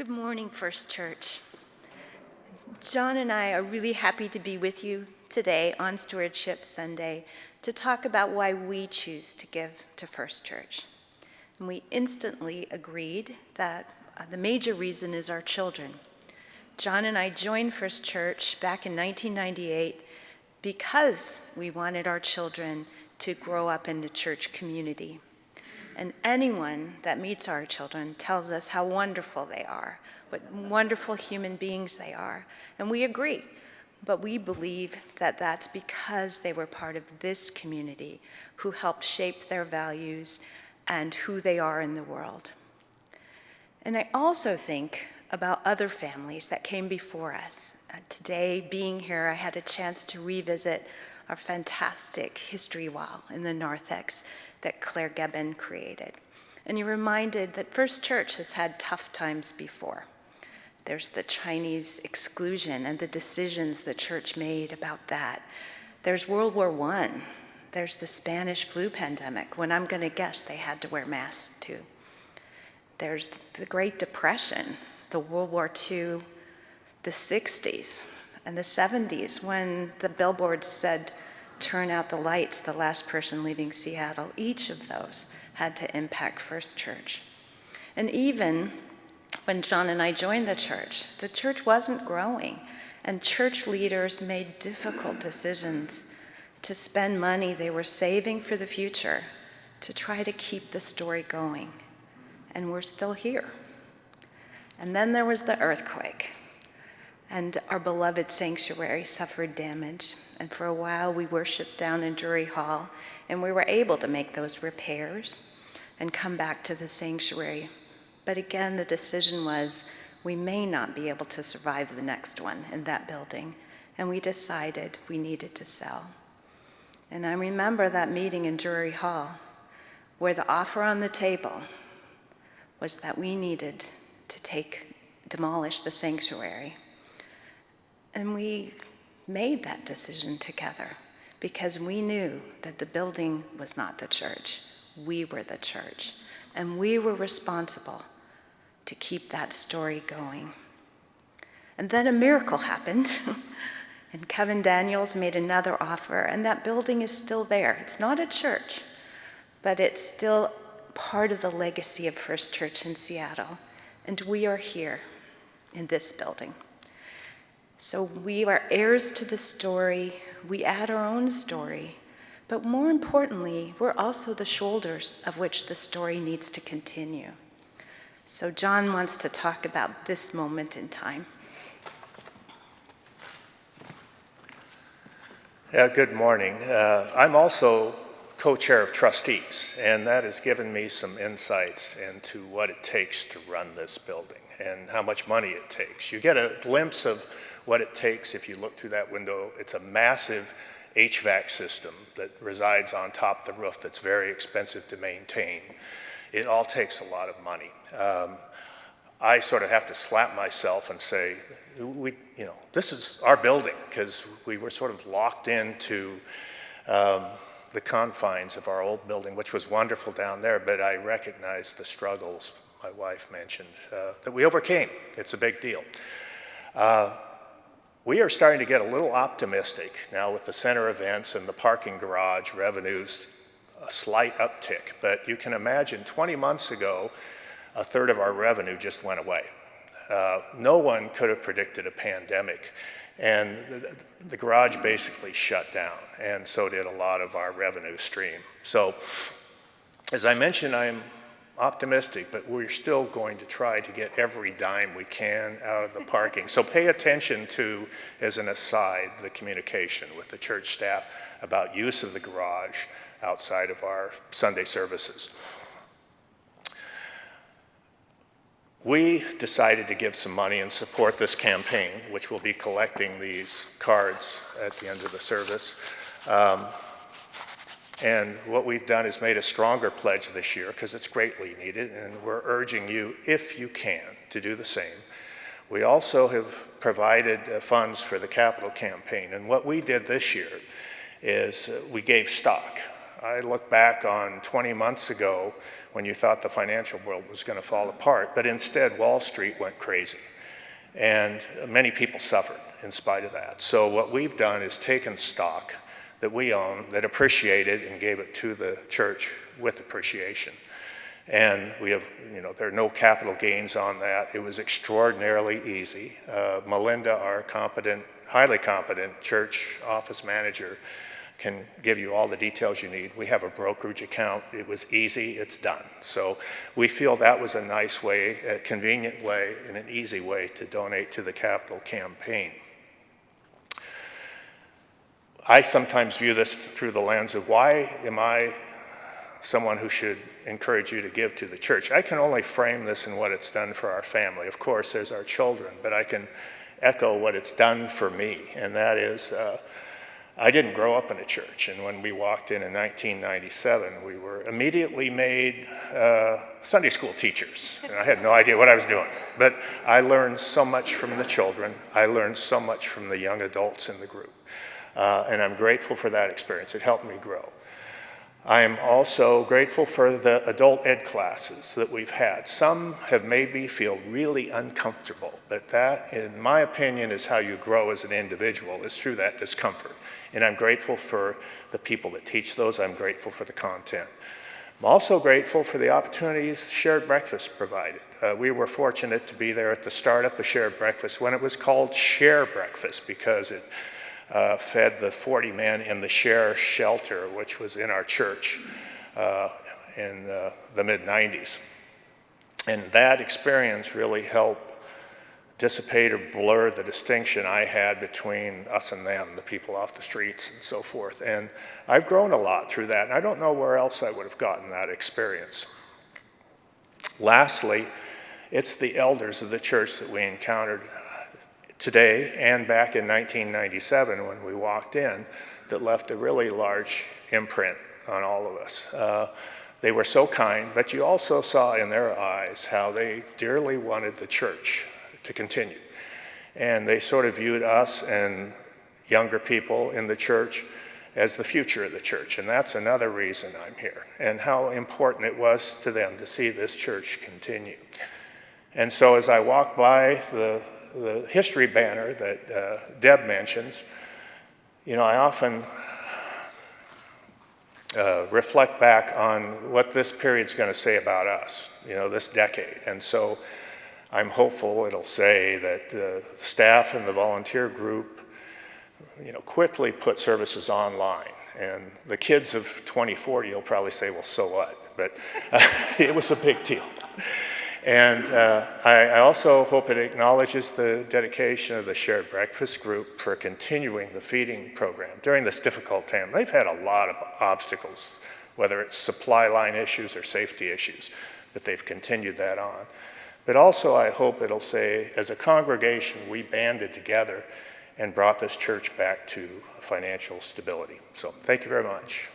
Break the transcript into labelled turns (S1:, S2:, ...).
S1: Good morning, First Church. John and I are really happy to be with you today on Stewardship Sunday to talk about why we choose to give to First Church. And we instantly agreed that the major reason is our children. John and I joined First Church back in 1998 because we wanted our children to grow up in the church community. And anyone that meets our children tells us how wonderful they are, what wonderful human beings they are. And we agree, but we believe that that's because they were part of this community who helped shape their values and who they are in the world. And I also think about other families that came before us. Today, being here, I had a chance to revisit our fantastic history wall in the narthex that Claire Gebben created. And you're reminded that First Church has had tough times before. There's the Chinese exclusion and the decisions the church made about that. There's World War I. There's the Spanish flu pandemic, when I'm going to guess they had to wear masks too. There's the Great Depression, the World War II, the 60s, and the 70s, when the billboards said, "Turn out the lights, the last person leaving Seattle." Each of those had to impact First Church. And even when John and I joined the church wasn't growing, and church leaders made difficult decisions to spend money they were saving for the future to try to keep the story going. And we're still here. And then there was the earthquake. And our beloved sanctuary suffered damage. And for a while, we worshiped down in Drury Hall, and we were able to make those repairs and come back to the sanctuary. But again, the decision was we may not be able to survive the next one in that building, and we decided we needed to sell. And I remember that meeting in Drury Hall where the offer on the table was that we needed to demolish the sanctuary. And we made that decision together because we knew that the building was not the church. We were the church, and we were responsible to keep that story going. And then a miracle happened, and Kevin Daniels made another offer, and that building is still there. It's not a church, but it's still part of the legacy of First Church in Seattle, and we are here in this building. So we are heirs to the story, we add our own story, but more importantly, we're also the shoulders of which the story needs to continue. So John wants to talk about this moment in time.
S2: Yeah, good morning. I'm also co-chair of trustees, and that has given me some insights into what it takes to run this building and how much money it takes. You get a glimpse of what it takes if you look through that window. It's a massive HVAC system that resides on top of the roof that's very expensive to maintain. It all takes a lot of money. I sort of have to slap myself and say, this is our building, because we were sort of locked into the confines of our old building, which was wonderful down there, but I recognize the struggles my wife mentioned that we overcame. It's a big deal. We are starting to get a little optimistic now with the center events and the parking garage revenues, a slight uptick. But you can imagine 20 months ago, a third of our revenue just went away. No one could have predicted a pandemic. And the garage basically shut down, and so did a lot of our revenue stream. So, as I mentioned, I'm optimistic, but we're still going to try to get every dime we can out of the parking. So pay attention to, as an aside, the communication with the church staff about use of the garage outside of our Sunday services. We decided to give some money and support this campaign, which will be collecting these cards at the end of the service. And what we've done is made a stronger pledge this year because it's greatly needed, and we're urging you, if you can, to do the same. We also have provided funds for the capital campaign, and what we did this year is we gave stock. I look back on 20 months ago when you thought the financial world was going to fall apart. But instead, Wall Street went crazy. And many people suffered in spite of that. So what we've done is taken stock that we own, that appreciated, and gave it to the church with appreciation. And we have, there are no capital gains on that. It was extraordinarily easy. Melinda, our highly competent church office manager, can give you all the details you need. We have a brokerage account. It was easy, it's done. So we feel that was a nice way, a convenient way, and an easy way to donate to the capital campaign. I sometimes view this through the lens of, why am I someone who should encourage you to give to the church? I can only frame this in what it's done for our family. Of course, there's our children, but I can echo what it's done for me, and that is, I didn't grow up in a church, and when we walked in 1997, we were immediately made Sunday school teachers, and I had no idea what I was doing. But I learned so much from the children. I learned so much from the young adults in the group, and I'm grateful for that experience. It helped me grow. I am also grateful for the adult ed classes that we've had. Some have made me feel really uncomfortable, but that, in my opinion, is how you grow as an individual, is through that discomfort. And I'm grateful for the people that teach those. I'm grateful for the content. I'm also grateful for the opportunities shared breakfast provided. We were fortunate to be there at the startup of shared breakfast when it was called Share Breakfast, because it fed the 40 men in the Share Shelter, which was in our church in the mid-90s. And that experience really helped dissipate or blur the distinction I had between us and them, the people off the streets and so forth. And I've grown a lot through that, and I don't know where else I would have gotten that experience. Lastly, it's the elders of the church that we encountered today and back in 1997 when we walked in that left a really large imprint on all of us. They were so kind, but you also saw in their eyes how they dearly wanted the church to continue. And they sort of viewed us and younger people in the church as the future of the church. And that's another reason I'm here, and how important it was to them to see this church continue. And so as I walk by the history banner that Deb mentions, I often reflect back on what this period's going to say about us, this decade. And so I'm hopeful it'll say that the staff and the volunteer group, quickly put services online. And the kids of 2040 will probably say, well, so what? But it was a big deal. And I also hope it acknowledges the dedication of the Shared Breakfast group for continuing the feeding program during this difficult time. They've had a lot of obstacles, whether it's supply line issues or safety issues, but they've continued that on. But also I hope it'll say, as a congregation, we banded together and brought this church back to financial stability. So thank you very much.